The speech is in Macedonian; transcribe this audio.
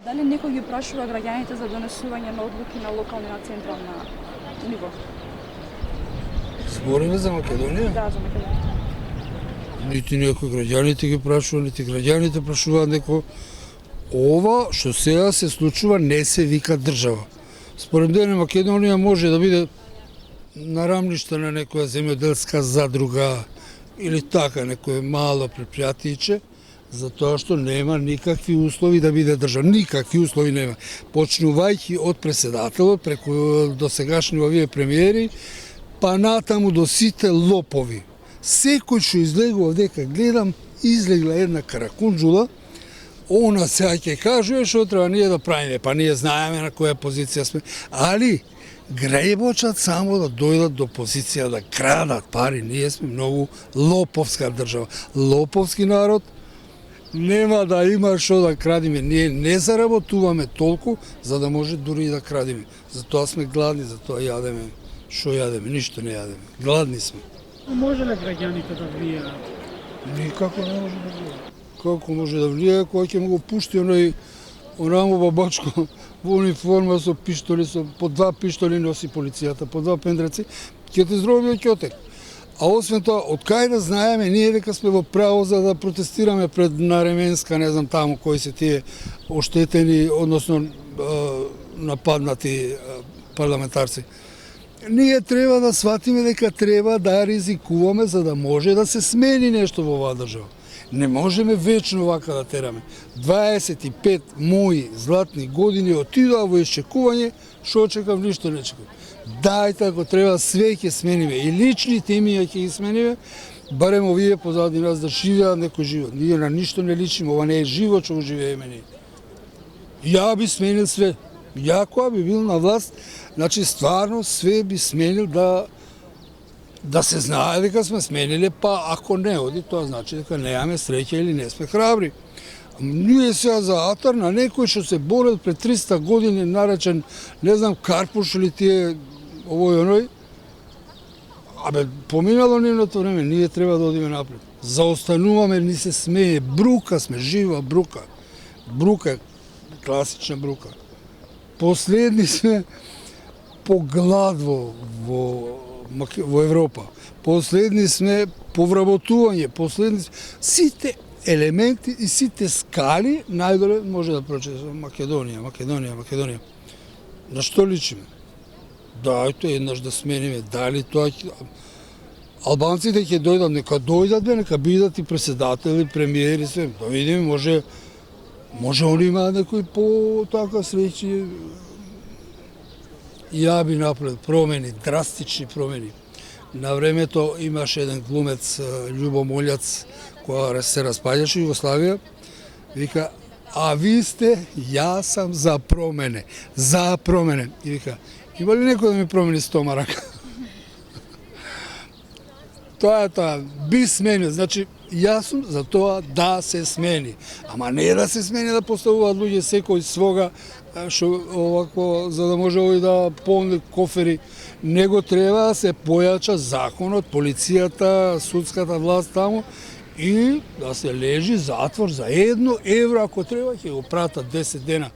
Дали некој ги прашува граѓаните за донесување на одлуки на локална и на централна ниво? Збориме за Македонија? Да, за Македонија. Нити некој граѓаните ги прашува, нити граѓаните прашуваат некој. Ова што сега се случува не се вика држава. Според мене Македонија може да биде на рамништа на некоја земјоделска задруга или така некој мало предпријатиче, затоа што нема никакви услови да биде држава. Никакви услови нема. Почнувајќи од преседателот, преку досегашни овие премиери, па натаму до сите лопови. Секој што излегува дека гледам, излегла една каракунџула, она сега ќе кажува што треба ние да правиме, па ние знаеме на која позиција сме, али гребочат само да дојдат до позиција да крадат пари. Ние сме многу лоповска држава. Лоповски народ, нема да има што да крадиме. Ние не заработуваме толку за да може дури и да крадиме. Затоа сме гладни, затоа јадеме. Што јадеме? Ништо не јадеме. Гладни сме. Може ли граѓаните да влијаат? Никако не може да влијае. Како може да влијае кога ќе му го пушти онамо бабачко во униформа со пиштоли, по 2 пиштоли носи полицијата, по 2 пендреци, ќе те здроби од ќотек. А освен тоа, од кај да знаеме ние дека сме во право за да протестираме пред Наременска, не знам таму кои се тие оштетени, односно нападнати парламентарци. Ние треба да сватиме дека треба да ризикуваме за да може да се смени нешто во оваа држава. Не можеме вечно вака да тераме. 25 мои златни години отидоа во исчекување, што чекав, ништо не чекав. Дајте, ако треба, све ќе смениме. И личните имија ќе ги смениме, барем овие позади нас да живеат некој живот. Ние на ништо не личиме, ова не е живот што го живееме ние. Ја би сменил све. Ја кога би бил на власт, значи стварно све би сменил да се знае дека сме смениле, па ако не оди, тоа значи дека немаме среќа или не сме храбри. Ние сега за атар на некој што се борел пред 300 години, наречен, не знам, Карпуш или тие овој оној, поминало нивното време, ние треба да одиме напред. Заостануваме, ни се смее, брука сме, жива брука. Брука, класична брука. Последни сме по глад во Европа. Последни сме по вработување, последни сите елементи и сите скали најдоле може да прочита Македонија. На што личиме? Дајте еднаш да смениме, дали тоа албанците ќе дојдат, нека дојдат, нека бидат и преседатели, премиери, све. Да видиме, може они имаат некои по така среќи. Ја би направил промени, драстични промени. На времето имаше еден глумец, Љубо Молјац, која се распаѓаше Југославија, вика, а ви сте, јас сам за промене. И вика, има ли некој да ми промени стомарак? Тоа е тоа, би сменил, значи, јас сум за тоа да се смени. Ама не да се смени да поставуваат луѓе секој свога, што овако, за да може овој да полни кофери. Него треба да се појача законот, полицијата, судската власт таму и да се лежи затвор за 1 евро, ако треба ќе го пратат 10 дена.